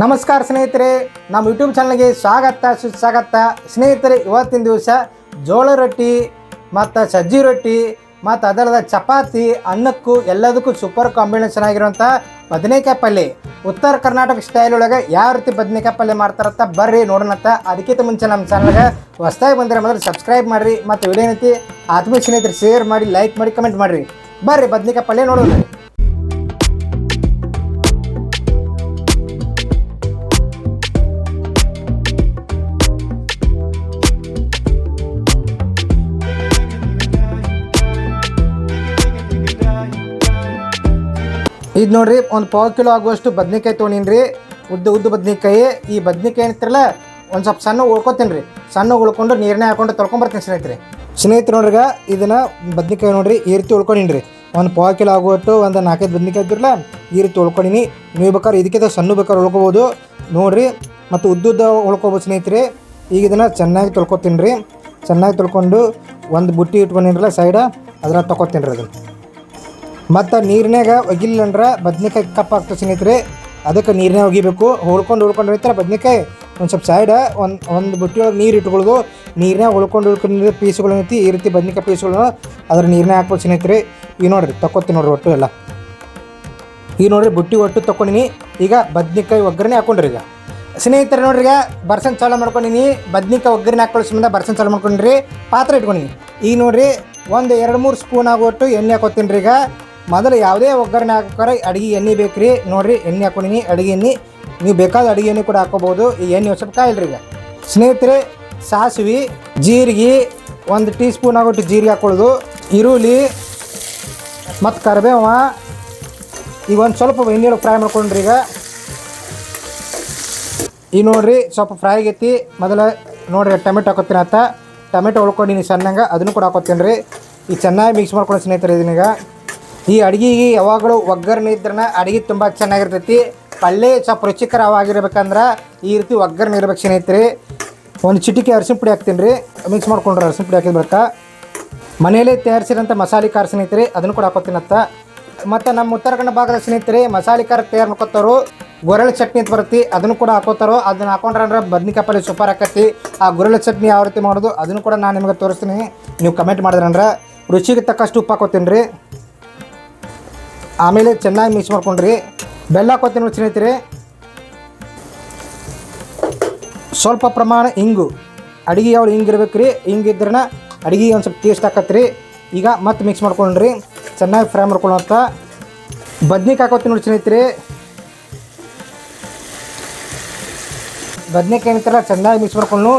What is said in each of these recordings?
ನಮಸ್ಕಾರ ಸ್ನೇಹಿತರೆ, ನಮ್ಮ ಯೂಟ್ಯೂಬ್ ಚಾನಲ್ಗೆ ಸ್ವಾಗತ ಸುಸ್ವಾಗತ. ಸ್ನೇಹಿತರೆ, ಇವತ್ತಿನ ದಿವಸ ಜೋಳ ರೊಟ್ಟಿ ಮತ್ತು ಸಜ್ಜಿ ರೊಟ್ಟಿ ಮತ್ತು ಅದರದ ಚಪಾತಿ ಅನ್ನಕ್ಕೂ ಎಲ್ಲದಕ್ಕೂ ಸೂಪರ್ ಕಾಂಬಿನೇಷನ್ ಆಗಿರುವಂಥ ಬದನೆಕಾಯಿ ಪಲ್ಯ ಉತ್ತರ ಕರ್ನಾಟಕ ಸ್ಟೈಲ್ ಒಳಗೆ ಯಾವ ರೀತಿ ಬದನೆಕಾಯಿ ಪಲ್ಯ ಮಾಡ್ತಾರಂತ ಬರ್ರಿ ನೋಡೋಣಂತ. ಅದಕ್ಕಿಂತ ಮುಂಚೆ ನಮ್ಮ ಚಾನಲ್ಗೆ ಹೊಸದಾಗಿ ಬಂದರೆ ಮೊದಲು ಸಬ್ಸ್ಕ್ರೈಬ್ ಮಾಡಿರಿ ಮತ್ತು ವಿಡಿಯೋ ಏನೈತಿ ಆತ್ಮೀಯ ಸ್ನೇಹಿತರೆ ಶೇರ್ ಮಾಡಿ, ಲೈಕ್ ಮಾಡಿ, ಕಮೆಂಟ್ ಮಾಡಿರಿ. ಬರ್ರಿ ಬದನೆಕಾಯಿ ಪಲ್ಯ ನೋಡೋಣ. ಇದು ನೋಡ್ರಿ, ಒಂದು ಪಾವು ಕಿಲೋ ಆಗುವಷ್ಟು ಬದ್ನಿಕಾಯಿ ತೊಗೊಂಡಿನಿ. ಉದ್ದ ಬದ್ನಿಕಾಯಿ. ಈ ಬದ್ನಿಕಾಯಿ ಏನಂತಿರಲ್ಲ ಒಂದು ಸ್ವಲ್ಪ ಸಣ್ಣ ಉಳ್ಕೊತೀನಿ ರೀ. ಸಣ್ಣ ಉಳ್ಕೊಂಡು ನೀರನ್ನೇ ಹಾಕೊಂಡು ತೊಳ್ಕೊಂಬರ್ತೀನಿ ಸ್ನೇಹಿತರೆ. ನೋಡ್ರಿಗ ಇದನ್ನು ಬದ್ನಿಕಾಯಿ ನೋಡ್ರಿ ಈ ರೀತಿ ಉಳ್ಕೊಂಡಿನಿ. ಒಂದು ಪಾವು ಕಿಲೋ ಆಗುವಷ್ಟು ಒಂದು 4-5 ಬದ್ನಿಕಾಯಿ ಇದ್ದಿರಲ್ಲ ಈ ರೀತಿ ಉಳ್ಕೊಂಡಿನಿ. ನೀವು ಬೇಕಾದ್ರೆ ಇದಕ್ಕಿಂತ ಸಣ್ಣ ಬೇಕಾದ್ರೆ ಉಳ್ಕೊಬೋದು ನೋಡಿರಿ. ಮತ್ತು ಉದ್ದ ಉಳ್ಕೊಬೋದು ಸ್ನೇಹಿತರೆ. ಈಗ ಇದನ್ನು ಚೆನ್ನಾಗಿ ತೊಳ್ಕೊತೀನಿ ರೀ. ಚೆನ್ನಾಗಿ ತೊಳ್ಕೊಂಡು ಒಂದು ಬುಟ್ಟಿ ಇಟ್ಕೊಂಡಿರಲ್ಲ ಸೈಡ ಅದನ್ನ ತೊಗೊತೀನಿ ರೀ. ಅದನ್ನು ಮತ್ತು ನೀರಿನಾಗ ಒಗಿಲ್ಲಂದ್ರೆ ಬದ್ನಿಕಾಯಿ ಕಪ್ ಆಗ್ತದೆ ಸ್ನೇಹಿತರೆ. ಅದಕ್ಕೆ ನೀರನ್ನೇ ಒಗಿಬೇಕು. ಉಳ್ಕೊಂಡು ಇರ್ತಾರೆ ಬದ್ನಿಕಾಯಿ. ಒಂದು ಸ್ವಲ್ಪ ಸೈಡ ಒಂದು ಬುಟ್ಟಿ ಒಳಗೆ ನೀರು ಇಟ್ಕೊಳ್ಳೋದು. ನೀರನ್ನೇ ಉಳ್ಕೊಂಡು ಪೀಸ್ಗಳು ಐತಿ ಈ ರೀತಿ ಬದ್ನಿಕಾಯಿ ಪೀಸ್ಗಳನ್ನ ಅದ್ರ ನೀರನ್ನೇ ಹಾಕ್ಬೋದು ಸ್ನೇಹಿತರೆ. ಈಗ ನೋಡಿರಿ ತೊಗೊತೀನಿ ನೋಡ್ರಿ ಒಟ್ಟು ಎಲ್ಲ. ಈಗ ನೋಡಿರಿ ಬುಟ್ಟಿ ಒಟ್ಟು ತೊಗೊಂಡಿನಿ. ಈಗ ಬದ್ನಿಕಾಯಿ ಒಗ್ಗರಣೆ ಹಾಕೊಂಡ್ರಿ. ಈಗ ಸ್ನೇಹಿತರೆ ನೋಡ್ರಿ, ಈಗ ಬರ್ಸನ್ ಚಾಲು ಮಾಡ್ಕೊಂಡಿನಿ. ಬದ್ನಿಕಾಯಿ ಒಗ್ಗರಣೆ ಹಾಕೊಳ್ಳೋ ಸಂಬಂಧ ಬರ್ಸನ್ ಚಾಲು ಮಾಡ್ಕೊಂಡ್ರಿ. ಪಾತ್ರೆ ಇಟ್ಕೊಂಡಿನಿ. ಈಗ ನೋಡಿರಿ ಒಂದು 2-3 ಸ್ಪೂನ್ ಆಗುವಟ್ಟು ಎಣ್ಣೆ ಹಾಕೋತೀನಿ ರೀ. ಈಗ ಮೊದಲು ಯಾವುದೇ ಒಗ್ಗರಣೆ ಹಾಕೋರೆ ಅಡುಗೆ ಎಣ್ಣೆ ಬೇಕು ರೀ. ನೋಡಿರಿ ಎಣ್ಣೆ ಹಾಕೊಂಡಿನಿ, ಅಡುಗೆ ಎಣ್ಣೆ. ನೀವು ಬೇಕಾದ ಅಡುಗೆ ಎಣ್ಣೆ ಕೂಡ ಹಾಕೋಬೋದು. ಈ ಎಣ್ಣೆ ಒಂದು ಸ್ವಲ್ಪ ಕಾಯಿಲ್ರಿ. ಈಗ ಸ್ನೇಹಿತರೆ ಸಾಸಿವೆ, ಜೀರಿಗೆ 1 ಟೀ ಸ್ಪೂನ್ ಆಗೋಟ್ಟು ಜೀರಿಗೆ ಹಾಕೊಳ್ಳೋದು. ಈರುಳ್ಳಿ ಮತ್ತು ಕರಿಬೇವ ಈಗ ಒಂದು ಸ್ವಲ್ಪ ಎಣ್ಣೆ ಫ್ರೈ ಮಾಡ್ಕೊಂಡ್ರಿ. ಈಗ ನೋಡಿರಿ ಸ್ವಲ್ಪ ಫ್ರೈ ಆಗೈತಿ. ಮೊದಲು ನೋಡಿರಿ ಟೊಮೆಟೊ ಹಾಕೋತೀನಿ. ಟೊಮೆಟೊ ಉಳ್ಕೊಂಡಿನಿ ಸಣ್ಣಂಗೆ, ಅದನ್ನು ಕೂಡ ಹಾಕೋತೀನಿ ರೀ. ಈಗ ಚೆನ್ನಾಗಿ ಮಿಕ್ಸ್ ಮಾಡ್ಕೊಂಡು ಸ್ನೇಹಿತರೆ. ಇದನ್ನೀಗ ಈ ಅಡುಗೆಗೆ ಯಾವಾಗಲೂ ಒಗ್ಗರಣೆ ಇದ್ರೆ ಅಡುಗೆ ತುಂಬ ಚೆನ್ನಾಗಿರ್ತೈತಿ. ಪಲ್ಯ ಸ್ವಲ್ಪ ರುಚಿಕರವಾಗಿರ್ಬೇಕಂದ್ರೆ ಈ ರೀತಿ ಒಗ್ಗರಣೆ ಇರ್ಬೇಕು ಸ್ನೇಹಿತರೆ. ಒಂದು ಚಿಟಿಕೆ ಅರಿಶಿನ ಪುಡಿ ಹಾಕ್ತೀನಿ ರೀ. ಮಿಕ್ಸ್ ಮಾಡ್ಕೊಂಡ್ರೆ ಅರಿಶಿನ ಪುಡಿ ಹಾಕಿದ್ಬೇಕಾ ಮನೆಯಲ್ಲೇ ತಯಾರಿಸಿರೋಂಥ ಮಸಾಲೆ ಖಾರ ಸ್ನೇಹಿತರೆ, ಅದನ್ನು ಕೂಡ ಹಾಕೋತೀನಿ. ಮತ್ತು ನಮ್ಮ ಉತ್ತರ ಕನ್ನಡ ಭಾಗದ ಸ್ನೇಹಿತರೆ ಮಸಾಲೆ ಖಾರ ತಯಾರು ಮಾಡ್ಕೊತಾರೋ ಗೊರಳೆ ಚಟ್ನಿ ಅಂತ ಬರುತ್ತೆ, ಅದನ್ನು ಕೂಡ ಹಾಕೋತಾರೋ. ಅದನ್ನು ಹಾಕೊಂಡ್ರೆ ಬದ್ನಿಕಾಯಿ ಪಲ್ಯ ಸೂಪರ್ ಆಕೈತಿ. ಆ ಗೊರಳೆ ಚಟ್ನಿ ಯಾವ ರೀತಿ ಮಾಡೋದು ಅದನ್ನು ಕೂಡ ನಾನು ನಿಮಗೆ ತೋರಿಸ್ತೀನಿ. ನೀವು ಕಮೆಂಟ್ ಮಾಡಿದ್ರಂದ್ರೆ ರುಚಿಗೆ ತಕ್ಕಷ್ಟು ಉಪ್ಪು ಹಾಕೋತೀನಿ ರೀ. ಆಮೇಲೆ ಚೆನ್ನಾಗಿ ಮಿಕ್ಸ್ ಮಾಡ್ಕೊಂಡ್ರಿ. ಬೆಲ್ಲ ಹಾಕೋತೀನಿ ನೋಡಿ ಸ್ನೇಹಿತರೆ. ಸ್ವಲ್ಪ ಪ್ರಮಾಣ ಇಂಗು. ಅಡುಗೆ ಯಾವ್ದು ಹಿಂಗಿರ್ಬೇಕು ರೀ. ಹಿಂಗಿದ್ರೆ ಅಡುಗೆ ಒಂದು ಸ್ವಲ್ಪ ಟೇಸ್ಟ್ ಹಾಕತ್ರಿ. ಈಗ ಮತ್ತೆ ಮಿಕ್ಸ್ ಮಾಡ್ಕೊಂಡ್ರಿ. ಚೆನ್ನಾಗಿ ಫ್ರೈ ಮಾಡ್ಕೊಳ್ಳೋಂಥ ಬದ್ನಿಕಾಯಿ ಹಾಕೋತೀನಿ ನೋಡಿ ಸ್ನೇಹಿತರೆ. ಬದ್ನೆಕಾಯಿ ಏನಂತಾರ ಚೆನ್ನಾಗಿ ಮಿಕ್ಸ್ ಮಾಡ್ಕೊಂಡು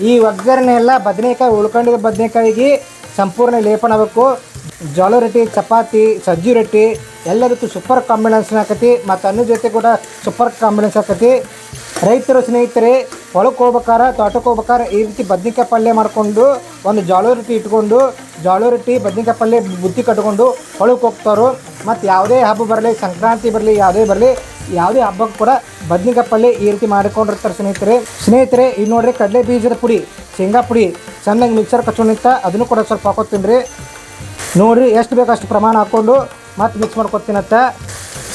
ಈ ಒಗ್ಗರಣೆ ಎಲ್ಲ ಬದನೆಕಾಯಿ ಉಳ್ಕೊಂಡಿರೋ ಬದನೆಕಾಯಿಗೆ ಸಂಪೂರ್ಣ ಲೇಪನ ಆಗಬೇಕು. ಜೋಳ ರೊಟ್ಟಿ, ಚಪಾತಿ, ಸಜ್ಜಿ ರೊಟ್ಟಿ ಎಲ್ಲದಕ್ಕೂ ಸೂಪರ್ ಕಾಂಬಿನೇಷನ್ ಆಕತಿ. ಮತ್ತು ಅನ್ನ ಜೊತೆ ಕೂಡ ಸೂಪರ್ ಕಾಂಬಿನೇಷನ್ ಆಕತಿ. ರೈತರು ಸ್ನೇಹಿತರೆ ಹೊಲಕ್ಕೆ ಹೋಗ್ಬೇಕಾರೆ, ತೋಟಕ್ಕೆ ಹೋಗ್ಬೇಕಾರೆ ಈ ರೀತಿ ಬದ್ನಿಕಾಯಿ ಪಲ್ಯ ಮಾಡಿಕೊಂಡು ಒಂದು ಜೋಳ ರೊಟ್ಟಿ ಇಟ್ಕೊಂಡು ಜೋಳ ರೊಟ್ಟಿ ಬದ್ನಿಕಾಯಿ ಪಲ್ಯ ಬುತ್ತಿ ಕಟ್ಕೊಂಡು ಹೊಲಕ್ಕೆ ಹೋಗ್ತಾರೋ. ಮತ್ತು ಯಾವುದೇ ಹಬ್ಬ ಬರಲಿ, ಸಂಕ್ರಾಂತಿ ಬರಲಿ, ಯಾವುದೇ ಹಬ್ಬಕ್ಕೆ ಕೂಡ ಬದ್ನಿಕಾಯಿ ಪಲ್ಯ ಈ ರೀತಿ ಮಾಡಿಕೊಂಡಿರ್ತಾರೆ ಸ್ನೇಹಿತರೆ. ಈಗ ನೋಡಿರಿ ಕಡಲೆ ಬೀಜದ ಪುಡಿ, ಶೇಂಗಾ ಪುಡಿ ಚೆನ್ನಾಗಿ ಮಿಕ್ಸರ್ ಕಚ್ಕೊಂಡಿತ್ತ ಅದನ್ನು ಕೂಡ ಸ್ವಲ್ಪ ಹಾಕೋತೀನಿ ರೀ. ನೋಡಿರಿ ಎಷ್ಟು ಬೇಕು ಅಷ್ಟು ಪ್ರಮಾಣ ಹಾಕ್ಕೊಂಡು ಮತ್ತು ಮಿಕ್ಸ್ ಮಾಡ್ಕೊತೀನತ್ತ.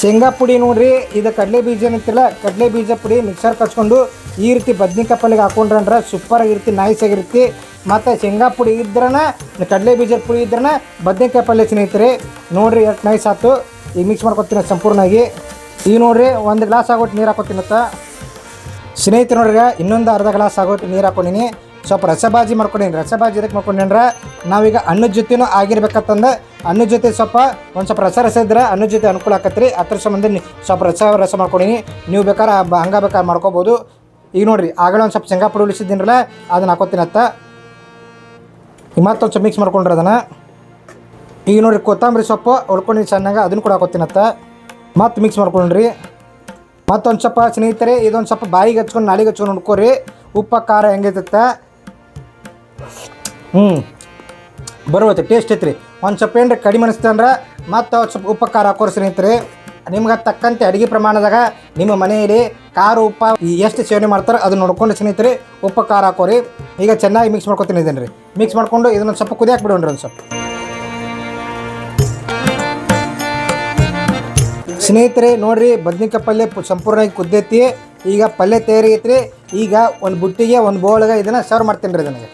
ಶೇಂಗಾ ಪುಡಿ ನೋಡಿರಿ, ಇದು ಕಡಲೆ ಬೀಜ ಏನಂತಿಲ್ಲ, ಕಡಲೆ ಬೀಜ ಪುಡಿ ಮಿಕ್ಸರ್ ಕಚ್ಕೊಂಡು ಈ ರೀತಿ ಬದ್ನಿಕಾಯಿ ಪಲ್ಯಗೆ ಹಾಕೊಂಡ್ರೆ ಸೂಪರ್ ಆಗಿರ್ತಿ, ನೈಸ್ ಆಗಿರ್ತಿ. ಮತ್ತು ಶೇಂಗಾ ಪುಡಿ ಇದ್ರನ ಕಡಲೆ ಬೀಜದ ಪುಡಿ ಇದ್ರನ ಬದ್ನಿಕಾಯಿ ಪಲ್ಯ ಸ್ನೇಹಿತರೆ. ನೋಡಿರಿ ಎಷ್ಟು ನೈಸ್ ಆಯ್ತು. ಈಗ ಮಿಕ್ಸ್ ಮಾಡ್ಕೊತೀನಿ ಸಂಪೂರ್ಣವಾಗಿ. ಈಗ ನೋಡಿರಿ 1 ಗ್ಲಾಸ್ ಆಗೋಟ್ಟು ನೀರು ಹಾಕೋತೀನತ್ತ ಸ್ನೇಹಿತರೆ. ನೋಡ್ರಿ ಇನ್ನೊಂದು ಅರ್ಧ ಗ್ಲಾಸ್ ಆಗೋಟ್ಟು ನೀರು ಹಾಕೊಂಡಿನಿ. ಸ್ವಲ್ಪ ರಸಬಾಜಿ ಮಾಡ್ಕೊಂಡಿನಿ. ರಸಬಾಜಿ ಇದಕ್ಕೆ ಮಾಡ್ಕೊಂಡ್ರೆ ನಾವೀಗ ಅನ್ನದ ಜೊತೆನೂ ಆಗಿರ್ಬೇಕಂತಂದು ಅನ್ನದ ಜೊತೆ ಒಂದು ಸ್ವಲ್ಪ ರಸ ಇದ್ರೆ ಅನ್ನದ ಜೊತೆ ಅನುಕೂಲ ಆಕತ್ರಿ. ಅದ್ರ ಸಂಬಂಧ ಸ್ವಲ್ಪ ರಸ ಮಾಡ್ಕೊಂಡಿನಿ. ನೀವು ಬೇಕಾದ್ರೆ ಬೇಕಾದ್ರೆ ಮಾಡ್ಕೋಬೋದು. ಈಗ ನೋಡಿರಿ ಆಗಲೇ ಒಂದು ಸ್ವಲ್ಪ ಶೇಂಗಾ ಪುಡಿ ಉಳಿಸಿದ್ದೀನಲ್ಲ ಅದನ್ನು ಹಾಕೋತೀನತ್ತ. ಈಗ ಮತ್ತೊಂದು ಸ್ವಲ್ಪ ಮಿಕ್ಸ್ ಮಾಡ್ಕೊಂಡ್ರೆ ಅದನ್ನು. ಈಗ ನೋಡಿರಿ ಕೊತ್ತಂಬರಿ ಸೊಪ್ಪು ಉಳ್ಕೊಂಡು ಚೆನ್ನಾಗಿ ಅದನ್ನು ಕೂಡ ಹಾಕೋತೀನತ್ತ. ಮತ್ತು ಮಿಕ್ಸ್ ಮಾಡ್ಕೊಂಡ್ರಿ. ಮತ್ತೊಂದು ಸ್ವಲ್ಪ ಸ್ನೇಹಿತರೆ ಇದೊಂದು ಸ್ವಲ್ಪ ಬಾಯಿಗೆ ಹಚ್ಕೊಂಡು ನಾಲಿಗೆ ಹಚ್ಕೊಂಡು ನೋಡ್ಕೊರಿ ಉಪ್ಪು ಖಾರ ಹೆಂಗೈತತ್ತ. ಬರುವತ್ತೆ ಟೇಸ್ಟ್ ಐತ್ರಿ. ಒಂದು ಸ್ವಲ್ಪ ಏನ್ರಿ ಕಡಿಮೆ ಅನಿಸ್ತಂದ್ರೆ ಮತ್ತು ಸ್ವಲ್ಪ ಉಪ್ಪು ಖಾರ ಹಾಕೋರಿ ಸ್ನೇಹಿತರೆ. ನಿಮ್ಗೆ ತಕ್ಕಂತೆ ಅಡುಗೆ ಪ್ರಮಾಣದಾಗ ನಿಮ್ಮ ಮನೆಯಲ್ಲಿ ಖಾರ ಉಪ್ಪು ಎಷ್ಟು ಸೇವನೆ ಮಾಡ್ತಾರೆ ಅದನ್ನು ನೋಡ್ಕೊಂಡು ಸ್ನೇಹಿತರೆ ಉಪ್ಪು ಖಾರ ಹಾಕೋರಿ. ಈಗ ಚೆನ್ನಾಗಿ ಮಿಕ್ಸ್ ಮಾಡ್ಕೊತೀನಿ ಇದನ್ನು ರೀ. ಮಿಕ್ಸ್ ಮಾಡ್ಕೊಂಡು ಇದನ್ನೊಂದು ಸ್ವಲ್ಪ ಕುದಿಯಾಕೆ ಬಿಡೋಣ್ರಿ. ಒಂದು ಸ್ವಲ್ಪ ಸ್ನೇಹಿತರೆ ನೋಡ್ರಿ ಬದ್ನಿಕಾಯಿ ಪಲ್ಯ ಸಂಪೂರ್ಣವಾಗಿ ಕುದ್ದೈತಿ. ಈಗ ಪಲ್ಯ ತಯಾರಿ ಐತ್ರಿ. ಈಗ ಒಂದು ಬುಟ್ಟಿಗೆ ಒಂದು ಬೌಲ್ಗೆ ಇದನ್ನು ಸರ್ವ್ ಮಾಡ್ತೀನಿ ರೀ. ನನಗೆ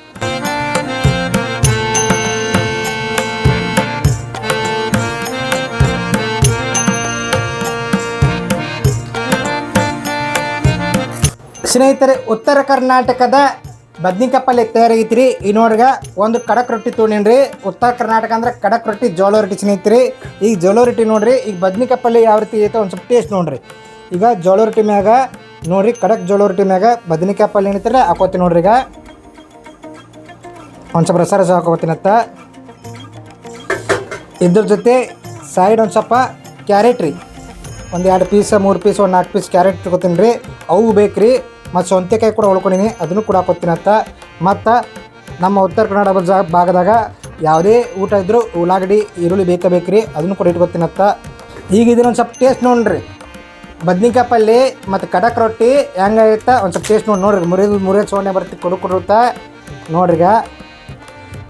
ಸ್ನೇಹಿತರೆ, ಉತ್ತರ ಕರ್ನಾಟಕದ ಬದ್ನಿಕಾಯಿ ಪಲ್ಯ ತಯಾರಾಗೈತ್ರಿ. ಈ ನೋಡ್ರಿಗ ಒಂದು ಕಡಕ್ ರೊಟ್ಟಿ ತೊಗೊಂಡಿನ್ರಿ. ಉತ್ತರ ಕರ್ನಾಟಕ ಅಂದ್ರೆ ಕಡಕ್ ರೊಟ್ಟಿ, ಜೋಳ ರೊಟ್ಟಿ ಸ್ನೇಹಿತರೆ. ಈಗ ಜೋಳ ರೊಟ್ಟಿ ನೋಡ್ರಿ, ಈಗ ಬದ್ನಿಕಾಯಿ ಪಲ್ಯ ಯಾವ ರೀತಿ ಐತೆ ಒಂದು ಸ್ವಲ್ಪ ಟೇಸ್ಟ್ ನೋಡ್ರಿ. ಈಗ ಜೋಳ ರೊಟ್ಟಿ ಮ್ಯಾಗ ನೋಡ್ರಿ, ಕಡಕ್ ಜೋಳ ರೊಟ್ಟಿ ಮ್ಯಾಗ ಬದ್ನಿಕಾಯಿ ಪಲ್ಯ ಏನೈತ್ರಿ ಹಾಕೋತೀನಿ ನೋಡ್ರಿ. ಈಗ ಒಂದು ಸ್ವಲ್ಪ ರಸ ಹಾಕೋತೀನಿ ಅತ್ತ. ಇದ್ರ ಜೊತೆ ಸೈಡ್ ಒಂದು ಸ್ವಲ್ಪ ಕ್ಯಾರೆಟ್ ರೀ, ಒಂದು 2 ಪೀಸ್ 3 ಪೀಸ್ ಒಂದು 4 ಪೀಸ್ ಕ್ಯಾರೆಟ್ ತಗೋತೀನಿ ರೀ. ಅವು ಬೇಕು ರೀ. ಮತ್ತು ಸೌತೆಕಾಯಿ ಕೂಡ ಉಳ್ಕೊಂಡಿನಿ, ಅದನ್ನು ಕೂಡ ಹಾಕೋತೀನಿ ಅತ್ತ. ಮತ್ತು ನಮ್ಮ ಉತ್ತರ ಕನ್ನಡ ಭಾಗದಾಗ ಯಾವುದೇ ಊಟ ಇದ್ದರೂ ಉಳ್ಳಾಗಡ್ಡಿ ಈರುಳ್ಳಿ ಬೇಕು ರೀ, ಅದನ್ನು ಕೂಡ ಇಟ್ಕೊತೀನಿ ಅತ್ತ. ಈಗ ಇದನ್ನೊಂದು ಸ್ವಲ್ಪ ಟೇಸ್ಟ್ ನೋಡ್ರಿ. ಬದ್ನಿಕಾಯಿ ಪಲ್ಯ ಮತ್ತು ಕಡಕ್ ರೊಟ್ಟಿ ಹೆಂಗಾಗೈತೆ ಒಂದು ಸ್ವಲ್ಪ ಟೇಸ್ಟ್ ನೋಡ್ರಿ. ಮುರಿಯೋದು ಸೋನೆ ಬರ್ತಿ ಕೊಡುತ್ತಾ ನೋಡ್ರಿಗ.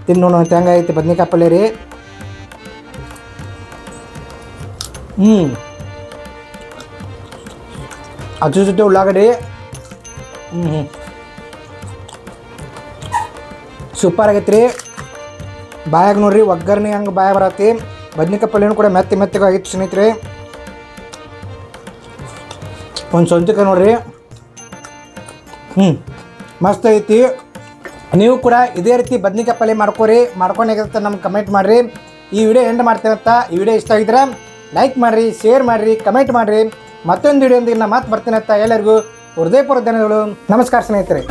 ತಿನ್ನು ನೋಡು ಹೆಂಗೈತಿ ಬದ್ನಿಕಾಯಿ ಪಲ್ಯ ರೀ. ಅದ್ರ ಜೊತೆ ಉಳ್ಳಾಗಡ್ಡಿ ಸೂಪರ್ ಆಗೈತೆ ರೀ. ಬಾಯಾಗ ನೋಡ್ರಿ ಒಗ್ಗರಣೆ ಹಂಗೆ ಬಾಯ ಬರತ್ತಿ. ಬದ್ನಿಕಾಯಿ ಪಲ್ಯನೂ ಕೂಡ ಮೆತ್ತಗೆ ಆಗಿತ್ತು ಸ್ನೇಹಿತರೆ. ಒಂದು ಸೌತೆಕಾಯಿ ನೋಡ್ರಿ, ಮಸ್ತ್ ಐತಿ. ನೀವು ಕೂಡ ಇದೇ ರೀತಿ ಬದ್ನಿಕಾಯಿ ಪಲ್ಯ ಮಾಡ್ಕೊಂಡು ಹೇಗಿರುತ್ತೆ ನಮ್ಗೆ ಕಮೆಂಟ್ ಮಾಡಿರಿ. ಈ ವಿಡಿಯೋ ಎಂಡ್ ಮಾಡ್ತೀನಂತ. ಈ ವಿಡಿಯೋ ಇಷ್ಟ ಆಗಿದ್ರೆ ಲೈಕ್ ಮಾಡಿರಿ, ಶೇರ್ ಮಾಡಿರಿ, ಕಮೆಂಟ್ ಮಾಡಿರಿ. ಮತ್ತೊಂದು ವಿಡಿಯೋದೊಂದಿಗೆ ನಾನು ಮತ್ತೆ ಬರ್ತೀನಂತ. ಎಲ್ಲರಿಗೂ ಹೃದಯಪೂರ್ವಕ ಧನ್ಯವಾದಗಳು. ನಮಸ್ಕಾರ ಸ್ನೇಹಿತರೆ.